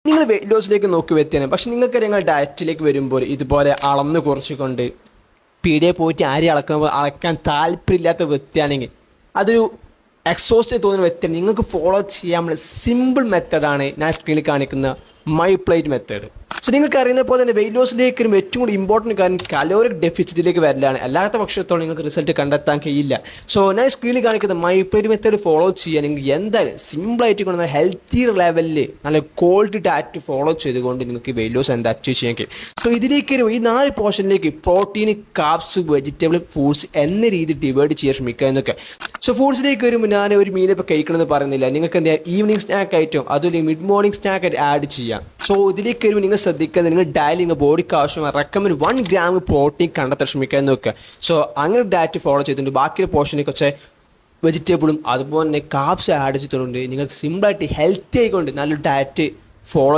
നിങ്ങൾ വെയിറ്റ് ലോസിലേക്ക് നോക്കി വ്യക്തിയാണ്, പക്ഷെ നിങ്ങൾക്ക് നിങ്ങൾ ഡയറ്റിലേക്ക് വരുമ്പോൾ ഇതുപോലെ അളന്ന് കുറച്ചുകൊണ്ട് പീടിയെ പോയിട്ട് ആരെയും അളക്കാൻ താല്പര്യമില്ലാത്ത വ്യക്തിയാണെങ്കിൽ, അതൊരു എക്സോസ്റ്റ് തോന്നുന്ന വ്യക്തിയാണ്, നിങ്ങൾക്ക് ഫോളോ ചെയ്യാനുള്ള സിമ്പിൾ മെത്തേഡാണ് ഞാൻ സ്ക്രീനിൽ കാണിക്കുന്ന മൈ പ്ലേറ്റ് മെത്തേഡ്. സോ നിങ്ങൾക്ക് അറിയുന്ന പോലെ തന്നെ വെയിറ്റ് ലോസിലേക്ക് വരുമ്പോൾ ഏറ്റവും കൂടി ഇമ്പോർട്ടൻറ്റ് കാര്യം കലോറിക് ഡെഫിസിറ്റിലേക്ക് വരലാണ്. അല്ലാത്ത പക്ഷത്തോളം നിങ്ങൾക്ക് റിസൾട്ട് കണ്ടെത്താൻ കഴിയില്ല. സോ ഞാൻ സ്ക്രീനിൽ കാണിക്കുന്ന മൈ പ്ലേറ്റ് മെത്തേഡ് ഫോളോ ചെയ്യാൻ നിങ്ങൾക്ക് എന്തായാലും സിമ്പിളായിട്ട് കൊണ്ടുവന്ന ഹെൽത്തി ലെവലിൽ നല്ല ക്വാളിറ്റി ഡയറ്റ് ഫോളോ ചെയ്തുകൊണ്ട് നിങ്ങൾക്ക് വെയിറ്റ് ലോസ് എന്താ അച്ചീവ് ചെയ്യാൻ കഴിയും. സോ ഇതിലേക്ക് ഈ 4 പോർഷനിലേക്ക് പ്രോട്ടീൻ, കാർബ്സ്, വെജിറ്റബിൾ, ഫ്രൂട്ട്സ് എന്ന രീതിയിൽ ഡിവൈഡ് ചെയ്യാൻ ശ്രമിക്കുക എന്നൊക്കെ. സോ ഫ്രൂട്ട്സിലേക്ക് വരുമ്പോൾ ഞാൻ ഒരു മീൽ ഇപ്പോൾ കഴിക്കണമെന്ന് പറയുന്നില്ല, നിങ്ങൾക്ക് എന്താ ഈവനിങ് സ്നാക്ക് ആയിട്ടോ അതുപോലെ മിഡ് മോർണിംഗ് സ്നാക്ക് ആയിട്ട് ആഡ് ചെയ്യാം. സോ ഇതിലേക്ക് വരുമ്പോൾ നിങ്ങൾ ശ്രദ്ധിക്കുന്നത് നിങ്ങൾ ഡയലി നിങ്ങൾ ബോഡിക്ക് ആവശ്യമായി റെക്കമെൻഡ് 1 ഗ്രാം പ്രോട്ടീൻ കണ്ടെത്താൻ ശ്രമിക്കാൻ നോക്കുക. സോ അങ്ങനെ ഡയറ്റ് ഫോളോ ചെയ്തിട്ടുണ്ട്. ബാക്കിയുള്ള പോർഷനെ കുറച്ച് വെജിറ്റബിളും അതുപോലെ തന്നെ കാർബ്സ് ആഡ് ചെയ്തിട്ടുണ്ട്. നിങ്ങൾക്ക് സിമ്പിളായിട്ട് ഹെൽത്തി ആയിക്കൊണ്ട് നല്ലൊരു ഡയറ്റ് ഫോളോ